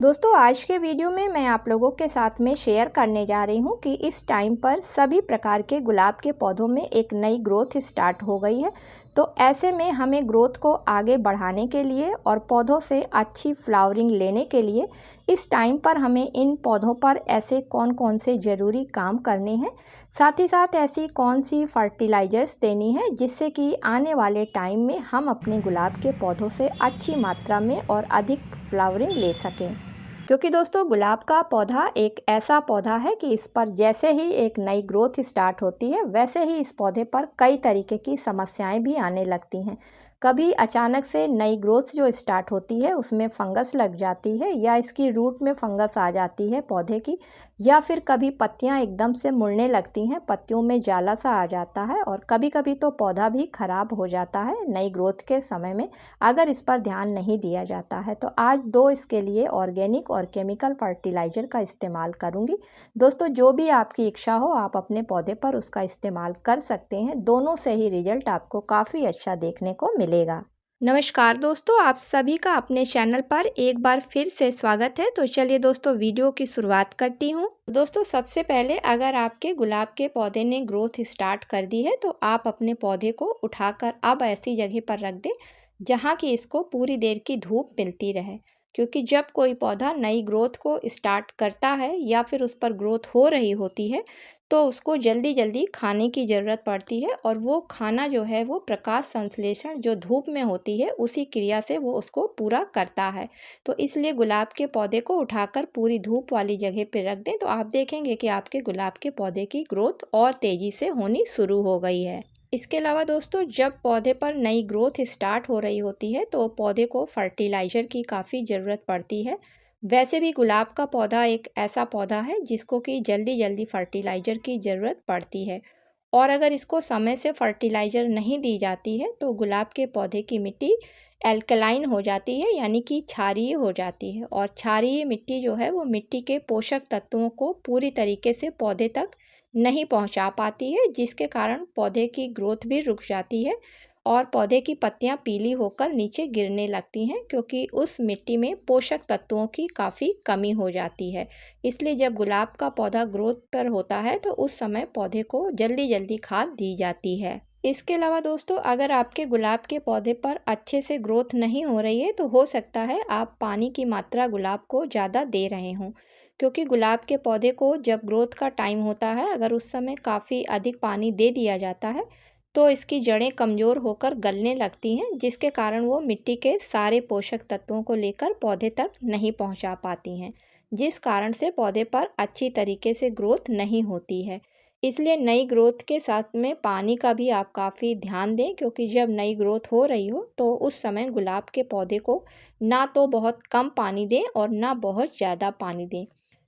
दोस्तों आज के वीडियो में मैं आप लोगों के साथ में शेयर करने जा रही हूं कि इस टाइम पर सभी प्रकार के गुलाब के पौधों में एक नई ग्रोथ स्टार्ट हो गई है। तो ऐसे में हमें ग्रोथ को आगे बढ़ाने के लिए और पौधों से अच्छी फ्लावरिंग लेने के लिए इस टाइम पर हमें इन पौधों पर ऐसे कौन कौन से ज़रूरी काम करने हैं, साथ ही साथ ऐसी कौन सी फर्टिलाइज़र्स देनी है जिससे कि आने वाले टाइम में हम अपने गुलाब के पौधों से अच्छी मात्रा में और अधिक फ्लावरिंग ले सकें। क्योंकि दोस्तों गुलाब का पौधा एक ऐसा पौधा है कि इस पर जैसे ही एक नई ग्रोथ स्टार्ट होती है वैसे ही इस पौधे पर कई तरीके की समस्याएं भी आने लगती हैं। कभी अचानक से नई ग्रोथ जो स्टार्ट होती है उसमें फंगस लग जाती है या इसकी रूट में फंगस आ जाती है पौधे की, या फिर कभी पत्तियां एकदम से मुड़ने लगती हैं, पत्तियों में जाला सा आ जाता है और कभी कभी तो पौधा भी खराब हो जाता है नई ग्रोथ के समय में अगर इस पर ध्यान नहीं दिया जाता है। तो आज दो इसके लिए ऑर्गेनिक और केमिकल फर्टिलाइज़र का इस्तेमाल करूंगी। दोस्तों जो भी आपकी इच्छा हो आप अपने पौधे पर उसका इस्तेमाल कर सकते हैं, दोनों से ही रिजल्ट आपको काफ़ी अच्छा देखने को मिलेगा। नमस्कार दोस्तों, आप सभी का अपने चैनल पर एक बार फिर से स्वागत है। तो चलिए दोस्तों वीडियो की शुरुआत करती हूँ। दोस्तों सबसे पहले अगर आपके गुलाब के पौधे ने ग्रोथ स्टार्ट कर दी है तो आप अपने पौधे को उठाकर अब ऐसी जगह पर रख दें जहाँ की इसको पूरी देर की धूप मिलती रहे। क्योंकि जब कोई पौधा नई ग्रोथ को स्टार्ट करता है या फिर उस पर ग्रोथ हो रही होती है तो उसको जल्दी जल्दी खाने की ज़रूरत पड़ती है और वो खाना जो है वो प्रकाश संश्लेषण जो धूप में होती है उसी क्रिया से वो उसको पूरा करता है। तो इसलिए गुलाब के पौधे को उठाकर पूरी धूप वाली जगह पर रख दें तो आप देखेंगे कि आपके गुलाब के पौधे की ग्रोथ और तेज़ी से होनी शुरू हो गई है। इसके अलावा दोस्तों जब पौधे पर नई ग्रोथ स्टार्ट हो रही होती है तो पौधे को फर्टिलाइज़र की काफ़ी ज़रूरत पड़ती है। वैसे भी गुलाब का पौधा एक ऐसा पौधा है जिसको कि जल्दी जल्दी फर्टिलाइज़र की ज़रूरत पड़ती है और अगर इसको समय से फर्टिलाइज़र नहीं दी जाती है तो गुलाब के पौधे की मिट्टी एल्कलाइन हो जाती है, यानी कि क्षारीय हो जाती है और क्षारीय मिट्टी जो है वो मिट्टी के पोषक तत्वों को पूरी तरीके से पौधे तक नहीं पहुंचा पाती है, जिसके कारण पौधे की ग्रोथ भी रुक जाती है और पौधे की पत्तियां पीली होकर नीचे गिरने लगती हैं क्योंकि उस मिट्टी में पोषक तत्वों की काफ़ी कमी हो जाती है। इसलिए जब गुलाब का पौधा ग्रोथ पर होता है तो उस समय पौधे को जल्दी जल्दी खाद दी जाती है। इसके अलावा दोस्तों अगर आपके गुलाब के पौधे पर अच्छे से ग्रोथ नहीं हो रही है तो हो सकता है आप पानी की मात्रा गुलाब को ज़्यादा दे रहे हों, क्योंकि गुलाब के पौधे को जब ग्रोथ का टाइम होता है अगर उस समय काफ़ी अधिक पानी दे दिया जाता है तो इसकी जड़ें कमज़ोर होकर गलने लगती हैं, जिसके कारण वो मिट्टी के सारे पोषक तत्वों को लेकर पौधे तक नहीं पहुंचा पाती हैं, जिस कारण से पौधे पर अच्छी तरीके से ग्रोथ नहीं होती है। इसलिए नई ग्रोथ के साथ में पानी का भी आप काफ़ी ध्यान दें, क्योंकि जब नई ग्रोथ हो रही हो तो उस समय गुलाब के पौधे को ना तो बहुत कम पानी दें और ना बहुत ज़्यादा पानी दें,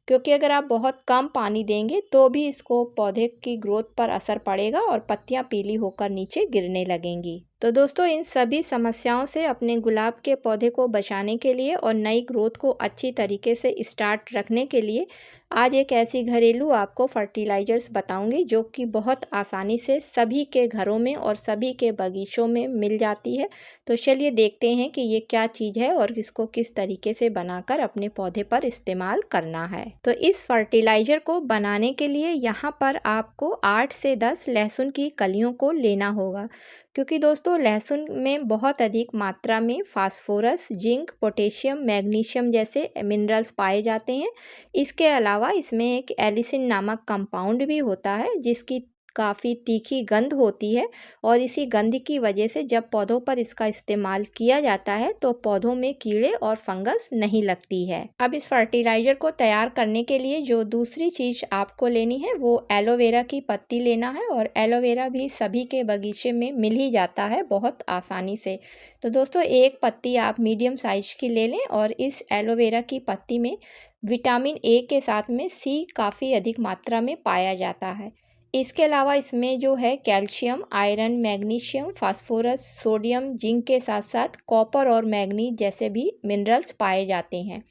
क्योंकि अगर आप बहुत कम पानी देंगे तो भी इसको पौधे की ग्रोथ पर असर पड़ेगा और पत्तियां पीली होकर नीचे गिरने लगेंगी। तो दोस्तों इन सभी समस्याओं से अपने गुलाब के पौधे को बचाने के लिए और नई ग्रोथ को अच्छी तरीके से स्टार्ट रखने के लिए आज एक ऐसी घरेलू आपको फर्टिलाइज़र्स बताऊंगी जो कि बहुत आसानी से सभी के घरों में और सभी के बगीचों में मिल जाती है। तो चलिए देखते हैं कि ये क्या चीज़ है और इसको किस तरीके से बनाकर अपने पौधे पर इस्तेमाल करना है। तो इस फर्टिलाइज़र को बनाने के लिए यहाँ पर आपको 8 से 10 लहसुन की कलियों को लेना होगा, क्योंकि दोस्तों लहसुन में बहुत अधिक मात्रा में फास्फोरस, जिंक, पोटेशियम, मैग्नीशियम जैसे मिनरल्स पाए जाते हैं। इसके अलावा इसमें एक एलिसिन नामक कंपाउंड भी होता है जिसकी काफ़ी तीखी गंध होती है और इसी गंध की वजह से जब पौधों पर इसका इस्तेमाल किया जाता है तो पौधों में कीड़े और फंगस नहीं लगती है। अब इस फर्टिलाइज़र को तैयार करने के लिए जो दूसरी चीज़ आपको लेनी है वो एलोवेरा की पत्ती लेना है और एलोवेरा भी सभी के बगीचे में मिल ही जाता है बहुत आसानी से। तो दोस्तों एक पत्ती आप मीडियम साइज की ले लें और इस एलोवेरा की पत्ती में विटामिन ए के साथ में सी काफ़ी अधिक मात्रा में पाया जाता है। इसके अलावा इसमें जो है calcium, iron, magnesium, phosphorus, sodium, zinc के साथ साथ कॉपर और मैग्नीज जैसे भी मिनरल्स पाए जाते हैं।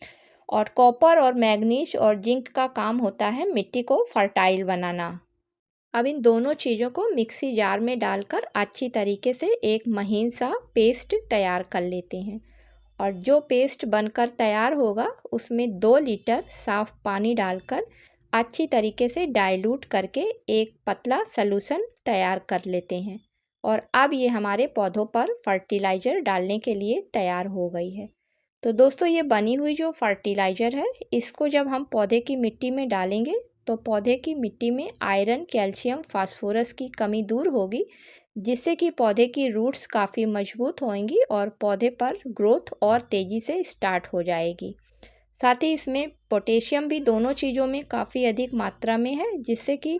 और कॉपर और मैग्नीज और जिंक का काम होता है मिट्टी को फर्टाइल बनाना। अब इन दोनों चीज़ों को मिक्सी जार में डालकर अच्छी तरीके से एक महीन सा पेस्ट तैयार कर लेते हैं और जो पेस्ट बनकर तैयार होगा उसमें 2 लीटर साफ़ पानी डालकर अच्छी तरीके से डाइल्यूट करके एक पतला सॉल्यूशन तैयार कर लेते हैं। और अब ये हमारे पौधों पर फर्टिलाइज़र डालने के लिए तैयार हो गई है। तो दोस्तों ये बनी हुई जो फर्टिलाइज़र है इसको जब हम पौधे की मिट्टी में डालेंगे तो पौधे की मिट्टी में आयरन, कैल्शियम, फास्फोरस की कमी दूर होगी, जिससे कि पौधे की रूट्स काफ़ी मजबूत होंगी और पौधे पर ग्रोथ और तेज़ी से स्टार्ट हो जाएगी। साथ ही इसमें पोटेशियम भी दोनों चीज़ों में काफ़ी अधिक मात्रा में है, जिससे कि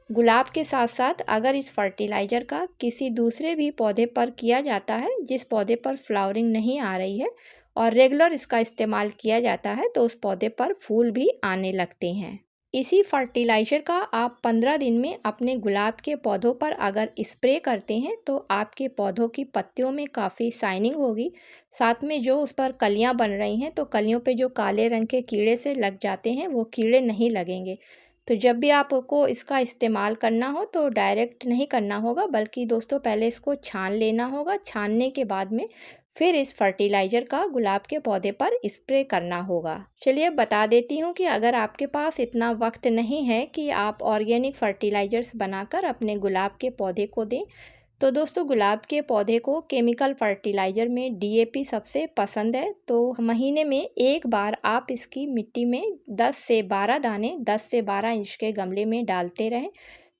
गुलाब के साथ साथ अगर इस फर्टिलाइज़र का किसी दूसरे भी पौधे पर किया जाता है जिस पौधे पर फ्लावरिंग नहीं आ रही है और रेगुलर इसका इस्तेमाल किया जाता है तो उस पौधे पर फूल भी आने लगते हैं। इसी फर्टिलाइज़र का आप 15 दिन में अपने गुलाब के पौधों पर अगर स्प्रे करते हैं तो आपके पौधों की पत्तियों में काफ़ी शाइनिंग होगी। साथ में जो उस पर कलियां बन रही हैं तो कलियों पे जो काले रंग के कीड़े से लग जाते हैं वो कीड़े नहीं लगेंगे। तो जब भी आपको इसका इस्तेमाल करना हो तो डायरेक्ट नहीं करना होगा, बल्कि दोस्तों पहले इसको छान लेना होगा। छानने के बाद में फिर इस फर्टिलाइज़र का गुलाब के पौधे पर स्प्रे करना होगा। चलिए बता देती हूँ कि अगर आपके पास इतना वक्त नहीं है कि आप ऑर्गेनिक फर्टिलाइज़र्स बनाकर अपने गुलाब के पौधे को दें, तो दोस्तों गुलाब के पौधे को केमिकल फर्टिलाइज़र में DAP सबसे पसंद है। तो महीने में एक बार आप इसकी मिट्टी में 10 से 12 दाने 10 से 12 इंच के गमले में डालते रहें,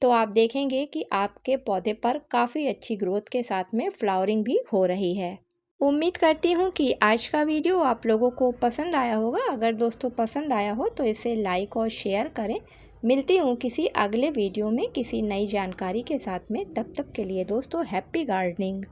तो आप देखेंगे कि आपके पौधे पर काफ़ी अच्छी ग्रोथ के साथ में फ्लावरिंग भी हो रही है। उम्मीद करती हूँ कि आज का वीडियो आप लोगों को पसंद आया होगा। अगर दोस्तों पसंद आया हो तो इसे लाइक और शेयर करें। मिलती हूँ किसी अगले वीडियो में किसी नई जानकारी के साथ में। तब तक के लिए दोस्तों हैप्पी गार्डनिंग।